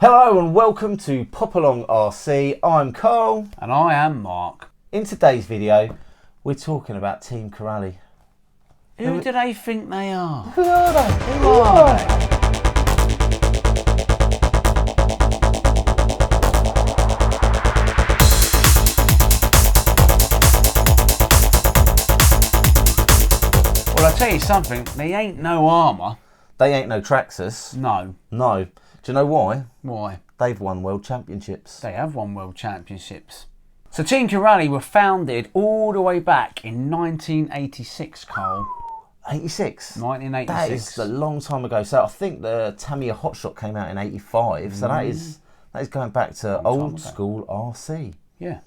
Hello and welcome to Popalong RC. I'm Carl. And I am Mark. In today's video, we're talking about Team Corally. Who do they think they are? Who are they? Who are they? Well, I'll tell you something, they ain't no armour. They ain't no Traxxas. No. No. Do you know why? Why? They've won world championships. They have won world championships. So Team Corally were founded all the way back in 1986, Carl. 86? 1986. That is a long time ago. So I think the Tamiya Hotshot came out in 85. So that is going back to old school RC. Yeah.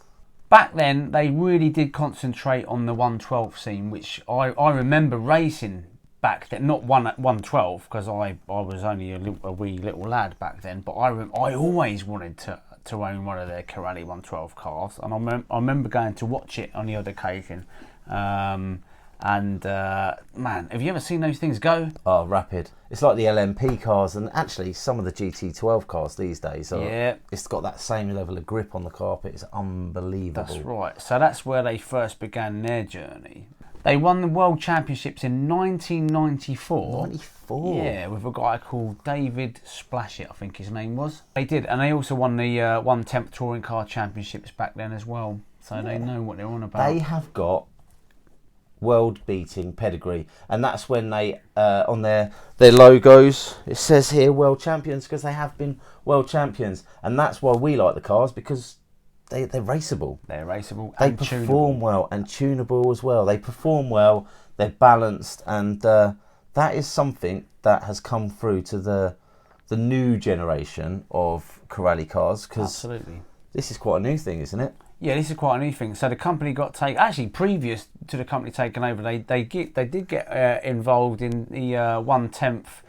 Back then, they really did concentrate on the 112 scene, which I remember racing back then. Not 112, because I was only a wee little lad back then, but I always wanted to own one of their Corally 112 cars, and I remember going to watch it on the odd occasion. Man, have you ever seen those things go? Oh, rapid. It's like the LMP cars, and actually some of the GT12 cars these days it's got that same level of grip on the carpet. It's unbelievable. That's right. So that's where they first began their journey. They won the World Championships in 1994. 94? Yeah, with a guy called David Splashit, I think his name was. They did, and they also won the 1/10th Touring Car Championships back then as well. So they know what they're on about. They have got world-beating pedigree, and that's when they, on their logos, it says here world champions, because they have been world champions. And that's why we like the cars, because they're raceable. They're raceable They and perform tunable. well and tunable as well. They perform well, they're balanced, and that is something that has come through to the new generation of Corally cars, because Absolutely. this is quite a new thing, isn't it? Yeah, this is quite a new thing. So the company got taken. Actually, previous to the company taking over, they did get involved in the 1/10th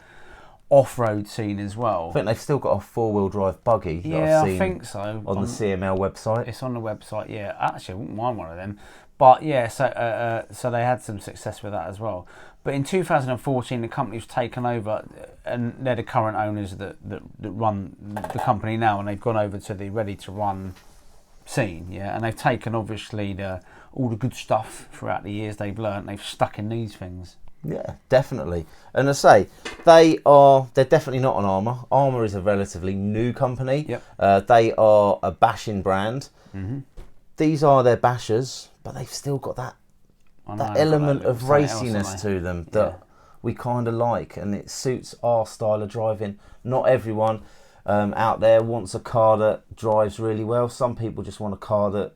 off-road scene as well. I think they've still got a four-wheel drive buggy that Yeah, I've seen I think so. on the CML website. It's on the website. Yeah, actually, I wouldn't mind one of them. But yeah, so they had some success with that as well. But in 2014, the company was taken over, and they're the current owners that run the company now, and they've gone over to the ready-to-run scene, yeah, and they've taken obviously all the good stuff throughout the years they've learnt. They've stuck in these things. Yeah, definitely. And I say they're definitely not on Armour. Armour is a relatively new company. Yep. They are a bashing brand. Mm-hmm. These are their bashers, but they've still got that element of raciness to them that we kind of like, and it suits our style of driving. Not everyone out there wants a car that drives really well. Some people just want a car that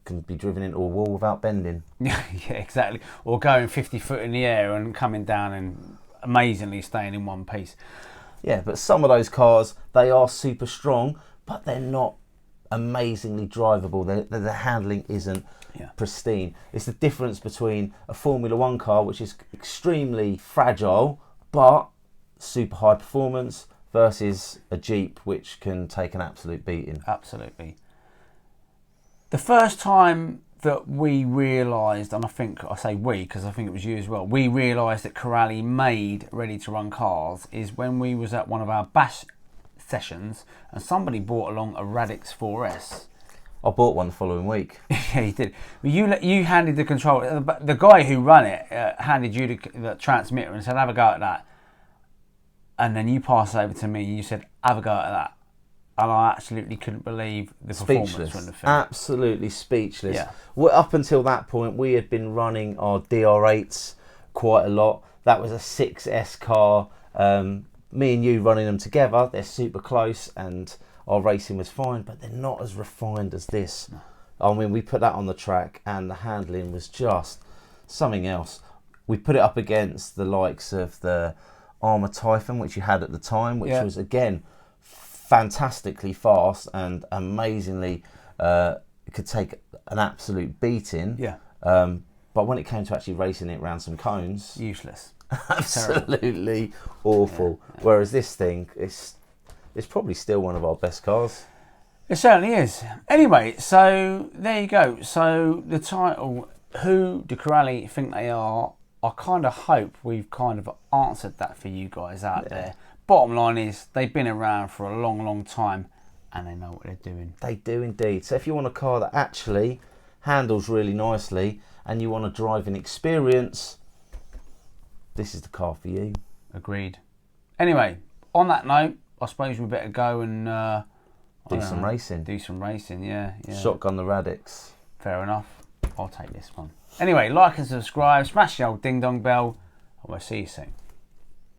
can be driven into a wall without bending. Yeah, exactly. Or going 50 foot in the air and coming down and amazingly staying in one piece. Yeah, but some of those cars, they are super strong, but they're not amazingly drivable. The handling isn't pristine. It's the difference between a Formula One car, which is extremely fragile but super high performance, versus a Jeep, which can take an absolute beating. Absolutely. The first time that we realised, and I say we because I think it was you as well, we realised that Corally made ready-to-run cars is when we was at one of our bash sessions and somebody brought along a Radix 4S. I bought one the following week. Yeah, you did. You handed the control. The guy who ran it handed you the transmitter and said, "Have a go at that." And then you passed it over to me and you said, "Have a go at that." And I absolutely couldn't believe the performance from the thing. Absolutely speechless. Yeah. Well, up until that point, we had been running our DR8s quite a lot. That was a 6S car. Me and you running them together, they're super close, and our racing was fine, but they're not as refined as this. No. I mean, we put that on the track, and the handling was just something else. We put it up against the likes of the Armour Typhon, which you had at the time, which was, again, fantastically fast and amazingly it could take an absolute beating. Yeah. But when it came to actually racing it around some cones, useless. Absolutely awful. Yeah. Whereas this thing is probably still one of our best cars. It certainly is. Anyway, so there you go. So the title, who do Corally think they are? I kind of hope we've kind of answered that for you guys out there. bottom line is they've been around for a long, long time and they know what they're doing. They do indeed. So if you want a car that actually handles really nicely and you want a driving experience, this is the car for you. Agreed. Anyway, on that note, I suppose we better go and do some racing. Do some racing, yeah. Shotgun the Radix. Fair enough. I'll take this one. Anyway, like and subscribe, smash the old ding dong bell, and we'll see you soon.